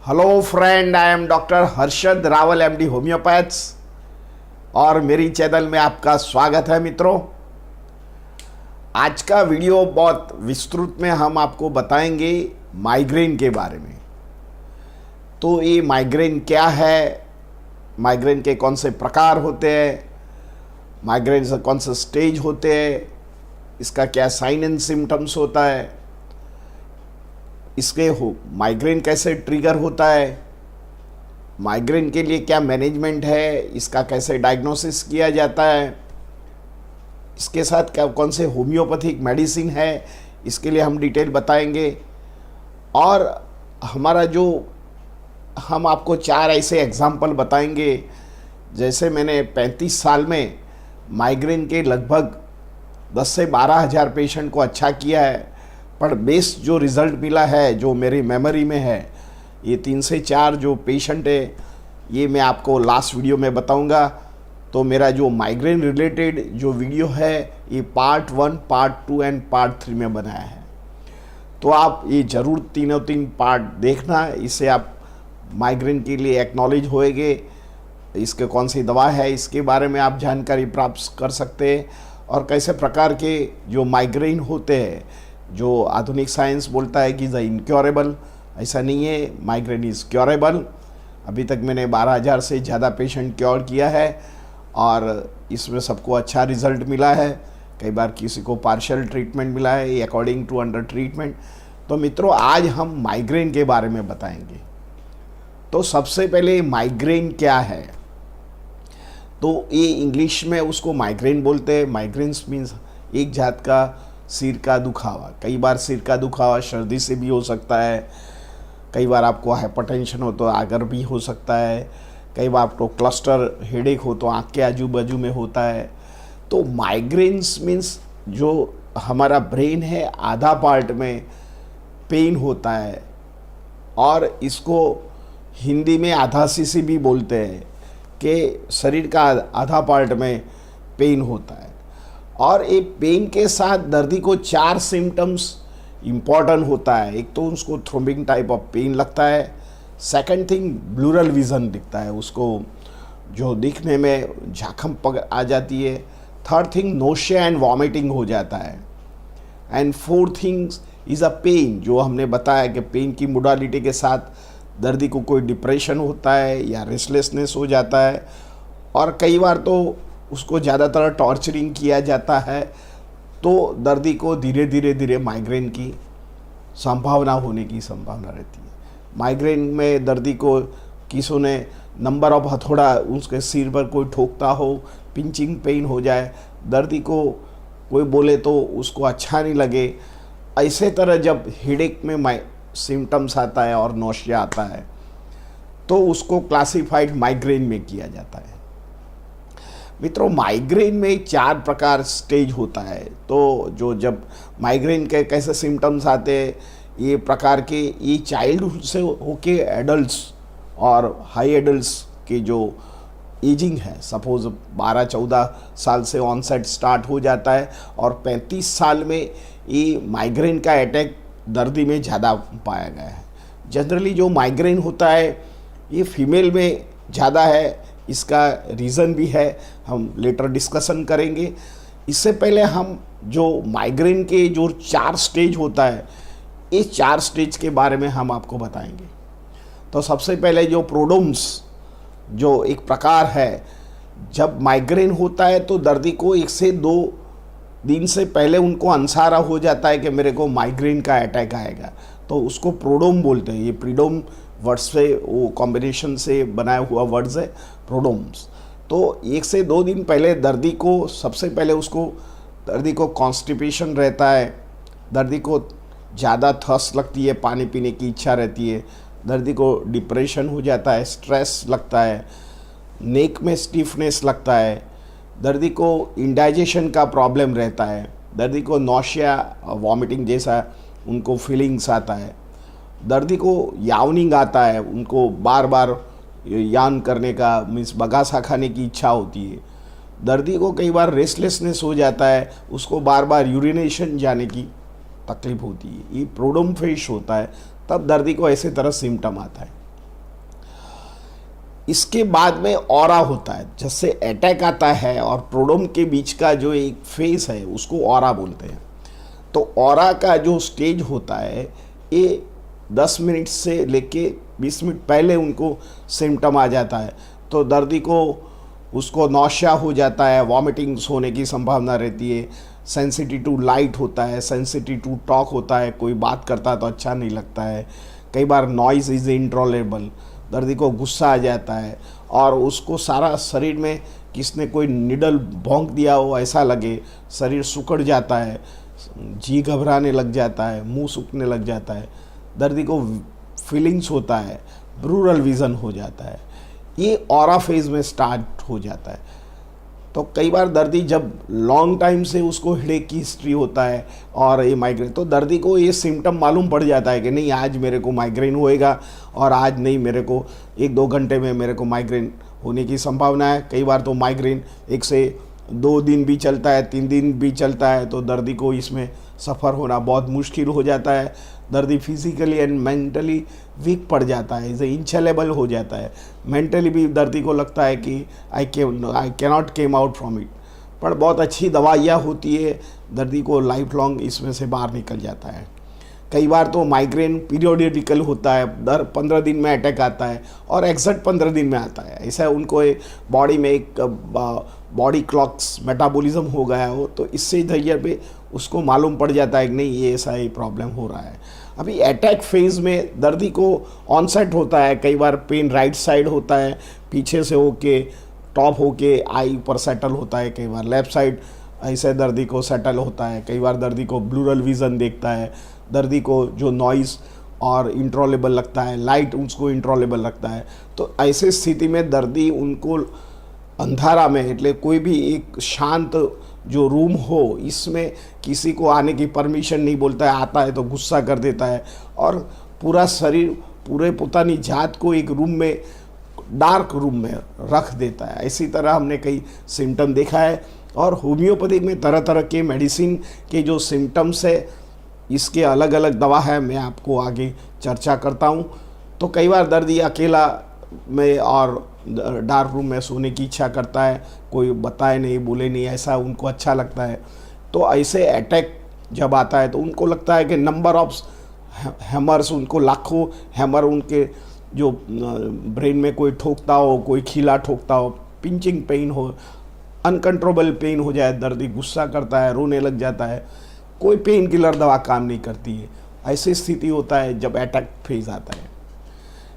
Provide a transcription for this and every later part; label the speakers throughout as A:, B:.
A: Hello friend, I am doctor Harshad Rawal MD homeopaths और मेरी channel में आपका स्वागत है। मित्रों, आज का वीडियो बहुत विस्तृत में हम आपको बताएंगे माइग्रेन के बारे में। तो ये माइग्रेन क्या है, माइग्रेन के कौन से प्रकार होते हैं, माइग्रेन से कौन से स्टेज होते हैं, इसका क्या साइन एंड सिम्टम्स होता है, इसके माइग्रेन कैसे ट्रिगर होता है, माइग्रेन के लिए क्या मैनेजमेंट है, इसका कैसे डायग्नोसिस किया जाता है, इसके साथ क्या कौन से होम्योपैथिक मेडिसिन है, इसके लिए हम डिटेल बताएंगे। और हमारा जो हम आपको 4 ऐसे एग्जाम्पल बताएंगे। जैसे मैंने 35 साल में माइग्रेन के लगभग 10 से 12 हज़ार पेशेंट को अच्छा किया है, पर बेस्ट जो रिज़ल्ट मिला है, जो मेरी मेमोरी में है, ये 3 से 4 जो पेशेंट है, ये मैं आपको लास्ट वीडियो में बताऊंगा। तो मेरा जो माइग्रेन रिलेटेड जो वीडियो है, ये पार्ट 1, पार्ट 2 एंड पार्ट 3 में बनाया है। तो आप ये ज़रूर तीनों पार्ट देखना, इससे आप माइग्रेन के लिए एक्नॉलेज होएंगे, इसके कौन सी दवा है, इसके बारे में आप जानकारी प्राप्त कर सकते हैं। और कैसे प्रकार के जो माइग्रेन होते हैं, जो आधुनिक साइंस बोलता है कि द इनक्योरेबल, ऐसा नहीं है, माइग्रेन इज़ क्योरेबल। अभी तक मैंने 12,000 से ज़्यादा पेशेंट क्योर किया है और इसमें सबको अच्छा रिजल्ट मिला है। कई बार किसी को पार्शियल ट्रीटमेंट मिला है अकॉर्डिंग टू अंडर ट्रीटमेंट। तो मित्रों, आज हम माइग्रेन के बारे में बताएंगे। तो सबसे पहले माइग्रेन क्या है, तो ये इंग्लिश में उसको माइग्रेन बोलते हैं। माइग्रेन्स मीन्स एक जात का सिर का दुखावा। कई बार सिर का दुखावा सर्दी से भी हो सकता है, कई बार आपको हाइपरटेंशन हो तो आगर भी हो सकता है, कई बार आपको क्लस्टर हेडेक हो तो आँख के आजू बाजू में होता है। तो माइग्रेन्स मीन्स जो हमारा ब्रेन है, आधा पार्ट में पेन होता है, और इसको हिंदी में आधा सीसी भी बोलते हैं कि शरीर का आधा पार्ट में पेन होता है। और ये पेन के साथ दर्दी को 4 सिम्टम्स इम्पॉर्टेंट होता है। एक तो उसको थ्रोम्बिंग टाइप ऑफ पेन लगता है, सेकंड थिंग ब्लूरल विज़न दिखता है, उसको जो दिखने में झाखम पग आ जाती है, third thing nausea and vomiting हो जाता है, and fourth thing is a pain, जो हमने बताया कि पेन की मोडालिटी के साथ दर्दी को कोई डिप्रेशन होता है या रेस्टलेसनेस हो जाता है, और कई बार तो उसको ज़्यादातर टॉर्चरिंग किया जाता है। तो दर्दी को धीरे धीरे माइग्रेन की संभावना होने की संभावना रहती है। माइग्रेन में दर्दी को किसी ने नंबर ऑफ हथौड़ा उसके सिर पर कोई ठोकता हो, पिंचिंग पेन हो जाए, दर्दी को कोई बोले तो उसको अच्छा नहीं लगे। ऐसे तरह जब हेडेक में सिम्टम्स आता है और नौशिया आता है, तो उसको क्लासिफाइड माइग्रेन में किया जाता है। मित्रों, माइग्रेन में 4 प्रकार स्टेज होता है। तो जो जब माइग्रेन के कैसे सिम्टम्स आते हैं, ये प्रकार के, ये चाइल्डहुड से होके एडल्ट्स और हाई एडल्ट्स के जो एजिंग है, सपोज 12-14 साल से ऑनसेट स्टार्ट हो जाता है, और 35 साल में ये माइग्रेन का अटैक दर्दी में ज़्यादा पाया गया है। जनरली जो माइग्रेन होता है ये फीमेल में ज़्यादा है, इसका रीज़न भी है, हम लेटर डिस्कशन करेंगे। इससे पहले हम जो माइग्रेन के जो 4 स्टेज होता है, इस 4 स्टेज के बारे में हम आपको बताएंगे। तो सबसे पहले जो प्रोड्रोम्स, जो एक प्रकार है, जब माइग्रेन होता है तो दर्दी को 1 से 2 दिन से पहले उनको अंसारा हो जाता है कि मेरे को माइग्रेन का अटैक आएगा, तो उसको प्रोड्रोम बोलते हैं। ये प्रीडोम वर्ड्स से, वो कॉम्बिनेशन से बनाया हुआ वर्ड्स है, प्रोड्रोम्स। तो 1 से 2 दिन पहले दर्दी को, सबसे पहले उसको, दर्दी को कॉन्स्टिपेशन रहता है, दर्दी को ज़्यादा थर्स्ट लगती है, पानी पीने की इच्छा रहती है, दर्दी को डिप्रेशन हो जाता है, स्ट्रेस लगता है, नेक में स्टिफनेस लगता है, दर्दी को इंडाइजेशन का प्रॉब्लम रहता है, दर्दी को नौशिया, वॉमिटिंग जैसा उनको फीलिंग्स आता है, दर्दी को यावनिंग आता है, उनको बार बार यान करने का मीन्स बगासा खाने की इच्छा होती है, दर्दी को कई बार रेस्टलेसनेस हो जाता है, उसको बार बार यूरिनेशन जाने की तकलीफ होती है, ये प्रोड्रोम फेज होता है, तब दर्दी को ऐसे तरह सिम्टम आता है। इसके बाद में ऑरा होता है, जैसे अटैक आता है और प्रोड्रोम के बीच का जो एक फेस है उसको ऑरा बोलते हैं। तो ऑरा का जो स्टेज होता है ये 10 मिनट से लेके 20 मिनट पहले उनको सिम्टम आ जाता है। तो दर्दी को उसको नौशिया हो जाता है, वॉमिटिंग्स होने की संभावना रहती है, सेंसिटिव टू लाइट होता है, सेंसिटिव टू टॉक होता है, कोई बात करता है तो अच्छा नहीं लगता है, कई बार नॉइज़ इज़ इंटॉलरेबल, दर्दी को गुस्सा आ जाता है और उसको सारा शरीर में किसने कोई निडल भोंक दिया हो ऐसा लगे, शरीर सिकुड़ जाता है, जी घबराने लग जाता है, मुंह सूखने लग जाता है, दर्दी को फीलिंग्स होता है, ब्रूरल विज़न हो जाता है। ये ऑरा फेज में स्टार्ट हो जाता है। तो कई बार दर्दी जब लॉन्ग टाइम से उसको हेडेक की हिस्ट्री होता है और ये माइग्रेन, तो दर्दी को ये सिम्टम मालूम पड़ जाता है कि नहीं आज मेरे को माइग्रेन होएगा और आज नहीं, मेरे को 1-2 घंटे में मेरे को माइग्रेन होने की संभावना है। कई बार तो माइग्रेन 1 से 2 दिन भी चलता है, 3 दिन भी चलता है, तो दर्दी को इसमें सफ़र होना बहुत मुश्किल हो जाता है। दर्दी फिजिकली एंड मेंटली वीक पड़ जाता है, इसे इंचलेबल हो जाता है। मेंटली भी दर्दी को लगता है कि I cannot came out from it. पर बहुत अच्छी दवाइयाँ होती है, दर्दी को लाइफ लॉन्ग इसमें से बाहर निकल जाता है। कई बार तो माइग्रेन पीरियोडिकल होता है, दर 15 दिन में अटैक आता है और एग्जैक्ट 15 दिन में आता है। ऐसा उनको बॉडी में एक बॉडी क्लॉक्स मेटाबॉलिज्म हो गया हो, तो इससे धैर्य पे उसको मालूम पड़ जाता है कि नहीं ये ऐसा ही प्रॉब्लम हो रहा है। अभी अटैक फेज़ में दर्दी को ऑनसेट होता है, कई बार पेन राइट साइड होता है, पीछे से होके टॉप होके आई पर सेटल होता है, कई बार लेफ़्ट साइड ऐसे दर्दी को सेटल होता है, कई बार दर्दी को ब्लूरल विज़न देखता है, दर्दी को जो नॉइज़ और इंट्रोलेबल लगता है, लाइट उसको इंट्रोलेबल लगता है। तो ऐसे स्थिति में दर्दी उनको अंधारा में, એટલે कोई भी एक शांत जो रूम हो, इसमें किसी को आने की परमिशन नहीं बोलता है, आता है तो गुस्सा कर देता है और पूरा शरीर पूरे પોતાની जात को एक रूम में, डार्क रूम में रख देता है। इसी तरह हमने कई सिम्टम देखा है और होम्योपैथिक में तरह तरह के मेडिसिन के जो सिम्टम्स है, इसके अलग अलग दवा है, मैं आपको आगे चर्चा करता हूँ। तो कई बार दर्दी अकेला में और डार्क रूम में सोने की इच्छा करता है, कोई बताए नहीं बोले नहीं, ऐसा उनको अच्छा लगता है। तो ऐसे अटैक जब आता है तो उनको लगता है कि नंबर ऑफ हैमर्स, उनको लाखों हैमर उनके जो ब्रेन में कोई ठोकता हो, कोई खीला ठोकता हो, पिंचिंग पेन हो, अनकंट्रोलेबल पेन हो जाए, दर्दी गुस्सा करता है, रोने लग जाता है, कोई पेन किलर दवा काम नहीं करती है। ऐसी स्थिति होता है जब अटैक फेज़ आता है।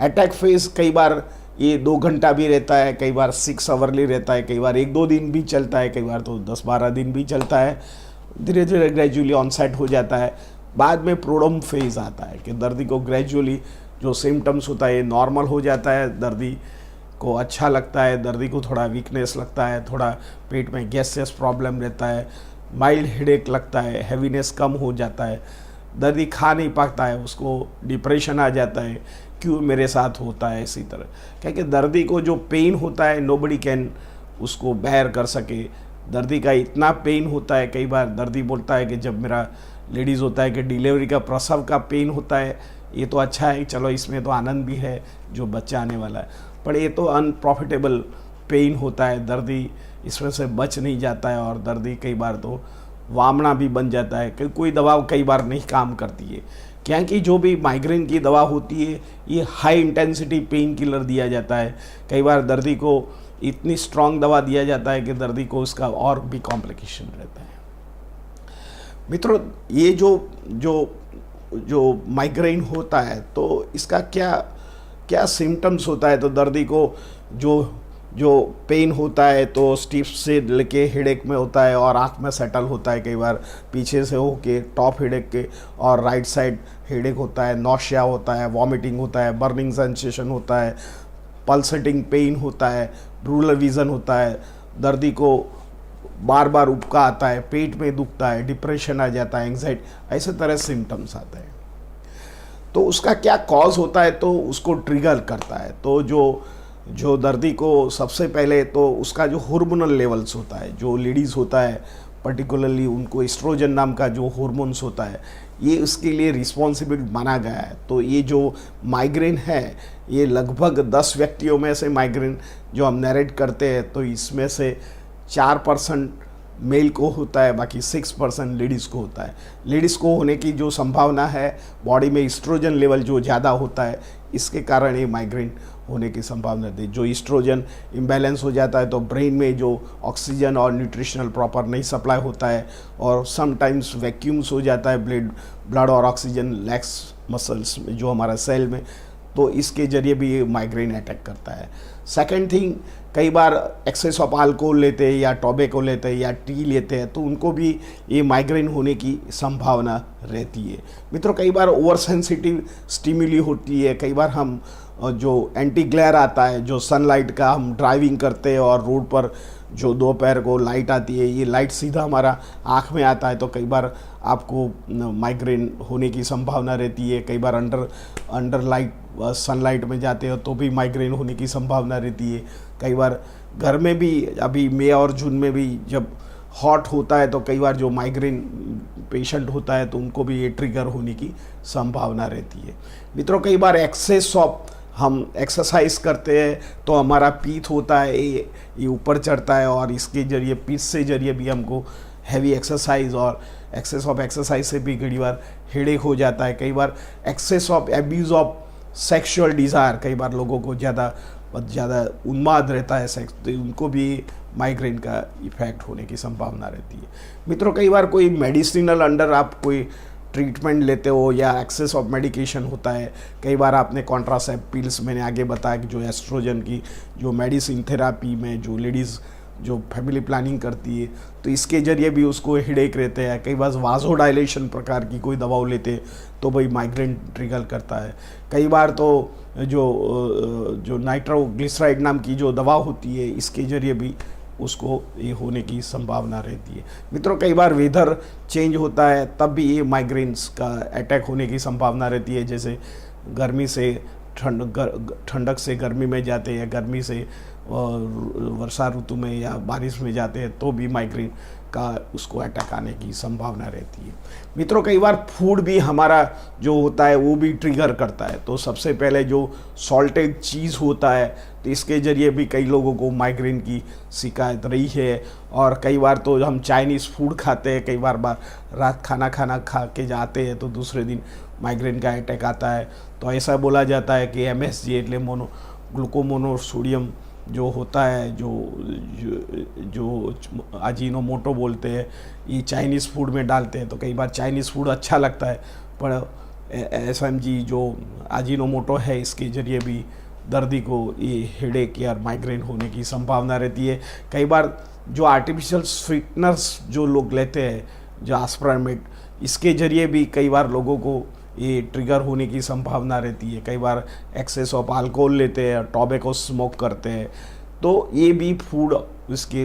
A: अटैक फेज़ कई बार ये 2 घंटा भी रहता है, कई बार 6 आवरली रहता है, कई बार 1-2 दिन भी चलता है, कई बार तो 10-12 दिन भी चलता है। धीरे धीरे ग्रेजुअली ऑनसेट हो जाता है। बाद में प्रोड्रोम फेज़ आता है कि दर्दी को ग्रेजुअली जो सिम्टम्स होता है नॉर्मल हो जाता है, दर्दी को अच्छा लगता है, दर्दी को थोड़ा वीकनेस लगता है, थोड़ा पेट में गैसेस प्रॉब्लम रहता है, माइल्ड हेडेक लगता है, हैवीनेस कम हो जाता है, दर्दी खा नहीं पाता है, उसको डिप्रेशन आ जाता है, क्यों मेरे साथ होता है। इसी तरह क्योंकि दर्दी को जो पेन होता है नोबडी कैन उसको बेयर कर सके। दर्दी का इतना पेन होता है, कई बार दर्दी बोलता है कि जब मेरा लेडीज़ होता है कि डिलीवरी का प्रसव का पेन होता है, ये तो अच्छा है, चलो इसमें तो आनंद भी है जो बच्चा आने वाला है, पर ये तो अनप्रॉफिटेबल पेन होता है, दर्दी इसमें से बच नहीं जाता है और दर्दी कई बार तो वामना भी बन जाता है कि कोई दवा कई बार नहीं काम करती है। क्योंकि जो भी माइग्रेन की दवा होती है ये हाई इंटेंसिटी पेन किलर दिया जाता है, कई बार दर्दी को इतनी स्ट्रॉन्ग दवा दिया जाता है कि दर्दी को उसका और भी कॉम्प्लिकेशन रहता है। मित्रों, ये जो माइग्रेन होता है तो इसका क्या क्या सिम्टम्स होता है। तो दर्दी को जो पेन होता है तो स्टिफ से लेके हेडेक में होता है और आँख में सेटल होता है, कई बार पीछे से हो के टॉप हेडेक के और राइट साइड हेडेक होता है, नौशिया होता है, वॉमिटिंग होता है, बर्निंग सेंसेशन होता है, पल्सेटिंग पेन होता है, ब्रूरल विज़न होता है, दर्दी को बार बार उबका आता है, पेट में दुखता है, डिप्रेशन आ जाता है, एंग्जाइटी, ऐसे तरह सिम्टम्स आते हैं। तो उसका क्या कॉज होता है तो उसको ट्रिगर करता है। तो जो दर्दी को सबसे पहले तो उसका जो हार्मोनल लेवल्स होता है, जो लेडीज़ होता है पर्टिकुलरली उनको एस्ट्रोजन नाम का जो हार्मोन्स होता है, ये उसके लिए रिस्पॉन्सिबल माना गया है। तो ये जो माइग्रेन है ये लगभग 10 व्यक्तियों में से माइग्रेन जो हम नरेट करते हैं तो इसमें से 4% मेल को होता है, बाकी 6% लेडीज़ को होता है। लेडीज़ को होने की जो संभावना है, बॉडी में ईस्ट्रोजन लेवल जो ज़्यादा होता है इसके कारण ये माइग्रेन होने की संभावना थी। जो ईस्ट्रोजन इम्बैलेंस हो जाता है तो ब्रेन में जो ऑक्सीजन और न्यूट्रिशनल प्रॉपर नहीं सप्लाई होता है और समटाइम्स वैक्यूम्स हो जाता है ब्लड और ऑक्सीजन लैक्स मसल्स में जो हमारा सेल में, तो इसके जरिए भी ये माइग्रेन अटैक करता है। सेकंड थिंग, कई बार एक्सेस ऑफ अल्कोहल लेते हैं या टोबैको लेते हैं या टी लेते हैं तो उनको भी ये माइग्रेन होने की संभावना रहती है। मित्रों, कई बार ओवर सेंसिटिव स्टिमुली होती है। कई बार हम जो एंटी ग्लेयर आता है, जो सनलाइट का, हम ड्राइविंग करते हैं और रोड पर जो दोपहर को लाइट आती है, ये लाइट सीधा हमारा आँख में आता है तो कई बार आपको माइग्रेन होने की संभावना रहती है। कई बार अंडर लाइट सनलाइट में जाते हो तो भी माइग्रेन होने की संभावना रहती है। कई बार घर में भी, अभी मई और जून में भी जब हॉट होता है तो कई बार जो माइग्रेन पेशेंट होता है तो उनको भी ये ट्रिगर होने की संभावना रहती है। मित्रों, कई बार एक्सेस ऑफ हम एक्सरसाइज करते हैं तो हमारा पीठ होता है ये ऊपर चढ़ता है और इसके जरिए, पीठ से जरिए भी हमको हैवी एक्सरसाइज और एक्सेस ऑफ एक्सरसाइज से भी कई बार हेडेक हो जाता है। कई बार excess of abuse of sexual desire, कई बार लोगों को ज़्यादा उन्माद रहता है सेक्स, तो उनको भी माइग्रेन का इफेक्ट होने की संभावना रहती है। मित्रों, कई बार कोई मेडिसिनल अंडर आप कोई ट्रीटमेंट लेते हो या एक्सेस ऑफ मेडिकेशन होता है, कई बार आपने कॉन्ट्रासेप्टिव पिल्स, मैंने आगे बताया कि जो एस्ट्रोजन की जो मेडिसिन थेरापी में जो लेडीज़ जो फैमिली प्लानिंग करती है तो इसके जरिए भी उसको हेडेक रहते हैं। कई बार वाजोडाइलेशन प्रकार की कोई दवाओं लेते तो भाई माइग्रेन ट्रिगर करता है। कई बार तो जो नाइट्रोग्लिसराइड नाम की जो दवा होती है इसके जरिए भी उसको ये होने की संभावना रहती है। मित्रों, कई बार वेदर चेंज होता है तब भी ये माइग्रेन्स का अटैक होने की संभावना रहती है। जैसे गर्मी से ठंडक से गर्मी में जाते हैं या गर्मी से वर्षा ऋतु में या बारिश में जाते हैं तो भी माइग्रेन का उसको अटैक आने की संभावना रहती है। मित्रों, कई बार फूड भी हमारा जो होता है वो भी ट्रिगर करता है। तो सबसे पहले जो सॉल्टेड चीज़ होता है तो इसके जरिए भी कई लोगों को माइग्रेन की शिकायत रही है। और कई बार तो हम चाइनीज़ फूड खाते हैं, कई बार रात खाना खा के जाते हैं तो दूसरे दिन माइग्रेन का अटैक आता है। तो ऐसा बोला जाता है कि MSG એટલે ग्लूकोमोनोसोडियम जो होता है, जो अजीनोमोटो बोलते हैं, ये चाइनीज़ फूड में डालते हैं। तो कई बार चाइनीज़ फूड अच्छा लगता है पर SMG जो अजीनोमोटो है इसके जरिए भी दर्दी को ये हेडेक या माइग्रेन होने की संभावना रहती है। कई बार जो आर्टिफिशियल स्वीटनर्स जो लोग लेते हैं, जो आस्प्रामेट, इसके जरिए भी कई बार लोगों को ये ट्रिगर होने की संभावना रहती है। कई बार एक्सेस ऑफ अल्कोहल लेते हैं, टोबैको स्मोक करते हैं तो ये भी फूड इसके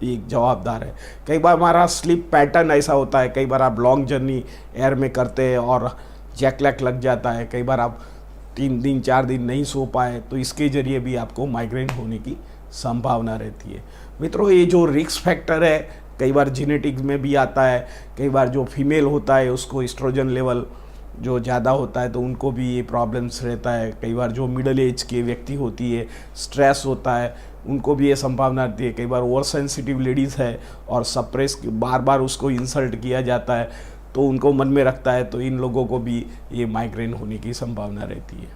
A: एक जवाबदार है। कई बार हमारा स्लीप पैटर्न ऐसा होता है, कई बार आप लॉन्ग जर्नी एयर में करते हैं और जेट लैग लग जाता है, कई बार आप 3 दिन 4 दिन नहीं सो पाए तो इसके जरिए भी आपको माइग्रेन होने की संभावना रहती है। मित्रों, ये जो रिस्क फैक्टर है कई बार जेनेटिक्स में भी आता है। कई बार जो फीमेल होता है उसको एस्ट्रोजन लेवल जो ज़्यादा होता है तो उनको भी ये प्रॉब्लम्स रहता है। कई बार जो मिडिल एज के व्यक्ति होती है, स्ट्रेस होता है, उनको भी ये संभावना रहती है। कई बार ओवर सेंसिटिव लेडीज़ है और सप्रेस बार बार उसको इंसल्ट किया जाता है तो उनको मन में रखता है, तो इन लोगों को भी ये माइग्रेन होने की संभावना रहती है।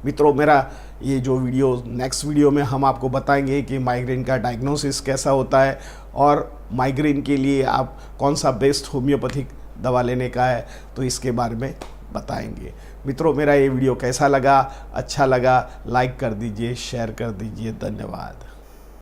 A: मित्रों, मेरा ये जो वीडियो, नेक्स्ट वीडियो में हम आपको बताएंगे कि माइग्रेन का डायग्नोसिस कैसा होता है और माइग्रेन के लिए आप कौन सा बेस्ट होम्योपैथिक दवा लेने का है, तो इसके बारे में बताएंगे। मित्रों, मेरा ये वीडियो कैसा लगा, अच्छा लगा, लाइक कर दीजिए, शेयर कर दीजिए। धन्यवाद।